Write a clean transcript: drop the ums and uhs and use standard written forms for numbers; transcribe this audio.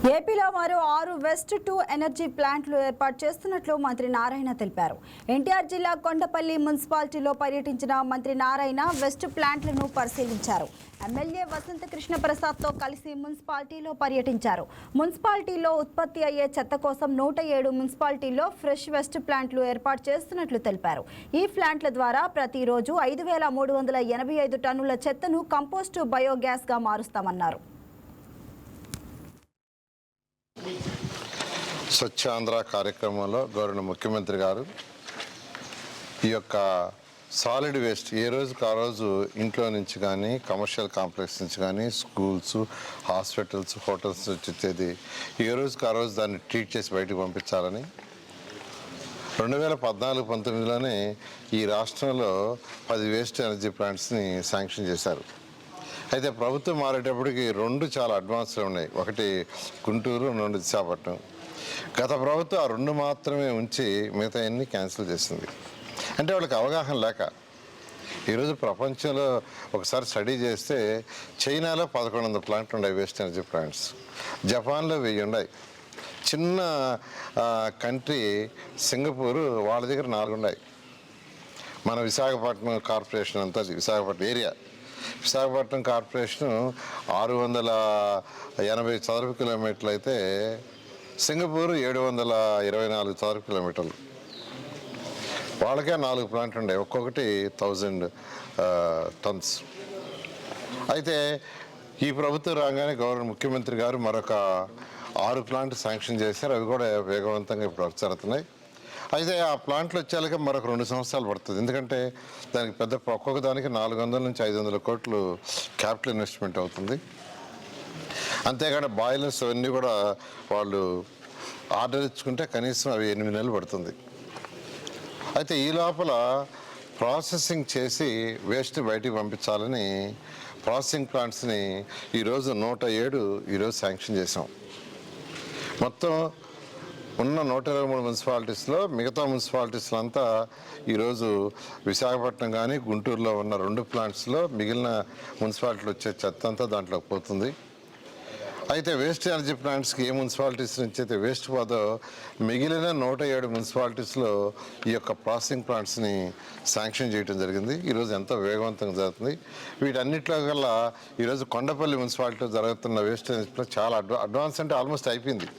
ఏపీలో మరో 6 Waste-2 energy ప్లాంట్లు ఏర్పాటు చేస్తున్నట్లు మంత్రి నారాయణ తెలిపారు. ఎన్టీఆర్ జిల్లా కొండపల్లి మున్సిపాలిటీలో పర్యటించిన మంత్రి నారాయణ వెస్ట్ ప్లాంట్లను పరిశీలించారు. ఎమ్మెల్యే వసంత కృష్ణ ప్రసాద్తో కలిసి మున్సిపాలిటీలో పర్యటించారు. మున్సిపాలిటీలో ఉత్పత్తి అయ్యే చెత్త కోసం 107 మున్సిపాలిటీల్లో ఫ్రెష్ వెస్ట్ ప్లాంట్లు ఏర్పాటు చేస్తున్నట్లు తెలిపారు. ఈ ప్లాంట్ల ద్వారా ప్రతిరోజు 5385 టన్నుల చెత్తను కంపోస్టు బయోగ్యాస్గా మారుస్తామన్నారు. స్వచ్ఛ ఆంధ్ర కార్యక్రమంలో గౌరవ ముఖ్యమంత్రి గారు ఈ యొక్క సాలిడ్ వేస్ట్ ఏ రోజుకి ఆ రోజు ఇంట్లో నుంచి కానీ కమర్షియల్ కాంప్లెక్స్ నుంచి కానీ స్కూల్స్, హాస్పిటల్స్, హోటల్స్ నుంచి వచ్చేది ఏ రోజుకి ఆ రోజు దాన్ని ట్రీట్ చేసి బయటకు పంపించాలని 2014-19లోనే ఈ రాష్ట్రంలో 10 వేస్ట్ ఎనర్జీ ప్లాంట్స్ని శాంక్షన్ చేశారు. అయితే ప్రభుత్వం మారేటప్పటికి 2 చాలా అడ్వాన్స్లో ఉన్నాయి. ఒకటి గుంటూరు, 2 విశాఖపట్నం. గత ప్రభుత్వం ఆ 2 మాత్రమే ఉంచి మిగతా అన్ని క్యాన్సిల్ చేసింది. అంటే వాళ్ళకి అవగాహన లేక ఈరోజు ప్రపంచంలో ఒకసారి స్టడీ చేస్తే చైనాలో 1100 ప్లాంట్లు ఉన్నాయి వేస్ట్ ఎనర్జీ ప్లాంట్స్, జపాన్లో 1000 ఉన్నాయి. చిన్న కంట్రీ సింగపూర్, వాళ్ళ దగ్గర 4 ఉన్నాయి. మన విశాఖపట్నం కార్పొరేషన్ అంతా విశాఖపట్నం ఏరియా, విశాఖపట్నం కార్పొరేషన్ 680 చదరపు కిలోమీటర్లు అయితే సింగపూర్ 724 చదరపు కిలోమీటర్లు. వాళ్ళకే 4 ప్లాంట్లు ఉన్నాయి, ఒక్కొక్కటి 1000 టన్స్. అయితే ఈ ప్రభుత్వం రాగానే గౌరవ ముఖ్యమంత్రి గారు మరొక 6 ప్లాంట్లు శాంక్షన్ చేశారు. అవి కూడా వేగవంతంగా ఇప్పుడు వర్క్ జరుగుతున్నాయి. అయితే ఆ ప్లాంట్లు వచ్చేలాగా మరొక 2 సంవత్సరాలు పడుతుంది. ఎందుకంటే దానికి ఒక్కొక్క దానికి 400 నుంచి 500 కోట్లు క్యాపిటల్ ఇన్వెస్ట్మెంట్ అవుతుంది. అంతేకాని బాయిలర్స్ అవన్నీ కూడా వాళ్ళు ఆర్డర్ ఇచ్చుకుంటే కనీసం అవి 8 నెలలు పడుతుంది. అయితే ఈ లోపల ప్రాసెసింగ్ చేసి వేస్ట్ బయటికి పంపించాలని ప్రాసెసింగ్ ప్లాంట్స్ని ఈరోజు 107 ఈరోజు శాంక్షన్ చేసాం. మొత్తం ఉన్న 123 మున్సిపాలిటీస్లో మిగతా మున్సిపాలిటీస్లో అంతా ఈరోజు విశాఖపట్నం కానీ గుంటూరులో ఉన్న 2 ప్లాంట్స్లో మిగిలిన మున్సిపాలిటీలు వచ్చే చెత్త అంతా దాంట్లోకి పోతుంది. అయితే వేస్ట్ ఎనర్జీ ప్లాంట్స్కి ఏ మున్సిపాలిటీస్ నుంచి అయితే వేస్ట్ పోదో మిగిలిన 107 మున్సిపాలిటీస్లో ఈ యొక్క ప్రాసెసింగ్ ప్లాంట్స్ని శాంక్షన్ చేయడం జరిగింది. ఈరోజు ఎంతో వేగవంతంగా జరుగుతుంది. వీటన్నిటిలో కల్లా ఈరోజు కొండపల్లి మున్సిపాలిటీలో జరుగుతున్న వేస్ట్ ఎనర్జీ ప్లాంట్ చాలా అడ్వాన్స్ అంటే ఆల్మోస్ట్ అయిపోయింది.